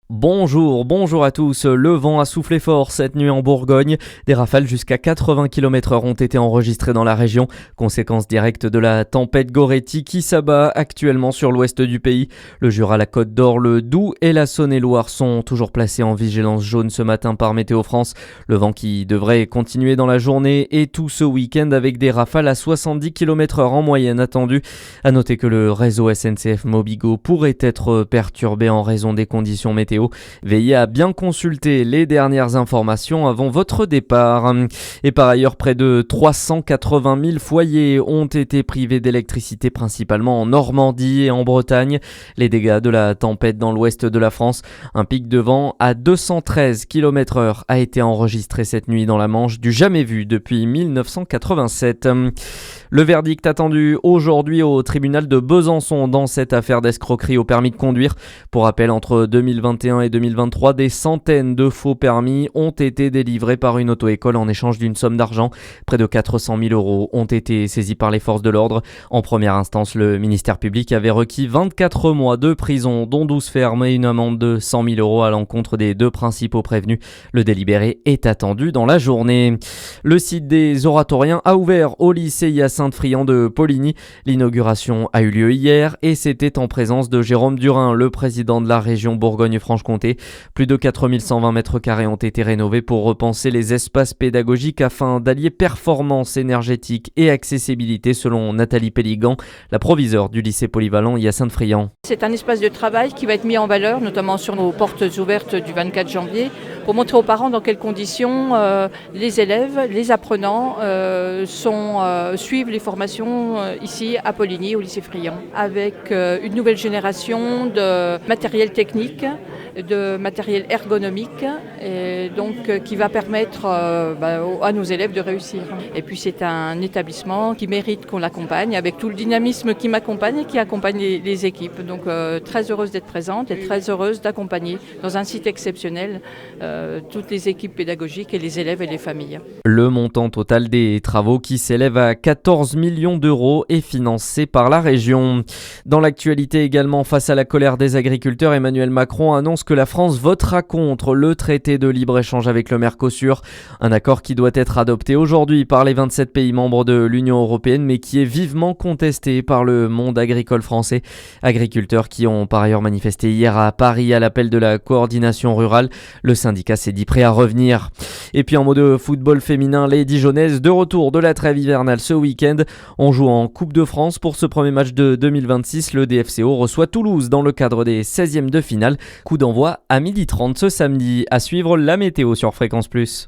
Bonjour à tous. Le vent a soufflé fort cette nuit en Bourgogne. Des rafales jusqu'à 80 km/h ont été enregistrées dans la région, conséquence directe de la tempête Goretti qui s'abat actuellement sur l'ouest du pays. Le Jura, la Côte d'Or, le Doubs et la Saône-et-Loire sont toujours placés en vigilance jaune ce matin par Météo France. Le vent qui devrait continuer dans la journée et tout ce week-end avec des rafales à 70 km/h en moyenne attendues. À noter que le réseau SNCF Mobigo pourrait être perturbé en raison des conditions météo. Veillez à bien consulter les dernières informations avant votre départ. Et par ailleurs, près de 380 000 foyers ont été privés d'électricité, principalement en Normandie et en Bretagne. Les dégâts de la tempête dans l'ouest de la France. Un pic de vent à 213 km/h a été enregistré cette nuit dans la Manche, du jamais vu depuis 1987. Le verdict attendu aujourd'hui au tribunal de Besançon dans cette affaire d'escroquerie au permis de conduire. Pour rappel, entre 2021 et 2023, des centaines de faux permis ont été délivrés par une auto-école en échange d'une somme d'argent. Près de 400 000 € ont été saisis par les forces de l'ordre. En première instance, le ministère public avait requis 24 mois de prison, dont 12 fermes et une amende de 100 000 € à l'encontre des deux principaux prévenus. Le délibéré est attendu dans la journée. Le site des oratoriens a ouvert au lycée Hyacinthe-Friant de Poligny. L'inauguration a eu lieu hier et c'était en présence de Jérôme Durin, le président de la région Bourgogne-Franche-Comté. Plus de 4120 mètres carrés ont été rénovés pour repenser les espaces pédagogiques afin d'allier performance énergétique et accessibilité, selon Nathalie Pelligan, la proviseure du lycée polyvalent Hyacinthe-Friant. C'est un espace de travail qui va être mis en valeur, notamment sur nos portes ouvertes du 24 janvier, pour montrer aux parents dans quelles conditions les élèves, les apprenants suivent les formations ici à Poligny, au lycée Friant, avec une nouvelle génération de matériel technique, de matériel ergonomique, et donc qui va permettre à nos élèves de réussir. Et puis c'est un établissement qui mérite qu'on l'accompagne, avec tout le dynamisme qui m'accompagne et qui accompagne les équipes. Donc très heureuse d'être présente et très heureuse d'accompagner dans un site exceptionnel toutes les équipes pédagogiques et les élèves et les familles. Le montant total des travaux, qui s'élève à 14 millions d'euros, est financé par la région. Dans l'actualité également, face à la colère des agriculteurs, Emmanuel Macron annonce que la France votera contre le traité de libre-échange avec le Mercosur. Un accord qui doit être adopté aujourd'hui par les 27 pays membres de l'Union européenne, mais qui est vivement contesté par le monde agricole français. Agriculteurs qui ont par ailleurs manifesté hier à Paris à l'appel de la coordination rurale. Le syndicat s'est dit prêt à revenir. Et puis en mode de football féminin, les Dijonnaises de retour de la trêve hivernale ce week-end. On joue en Coupe de France pour ce premier match de 2026. Le DFCO reçoit Toulouse dans le cadre des 16e de finale. Coup d'envoi à 12h30 ce samedi. À suivre la météo sur Fréquence Plus.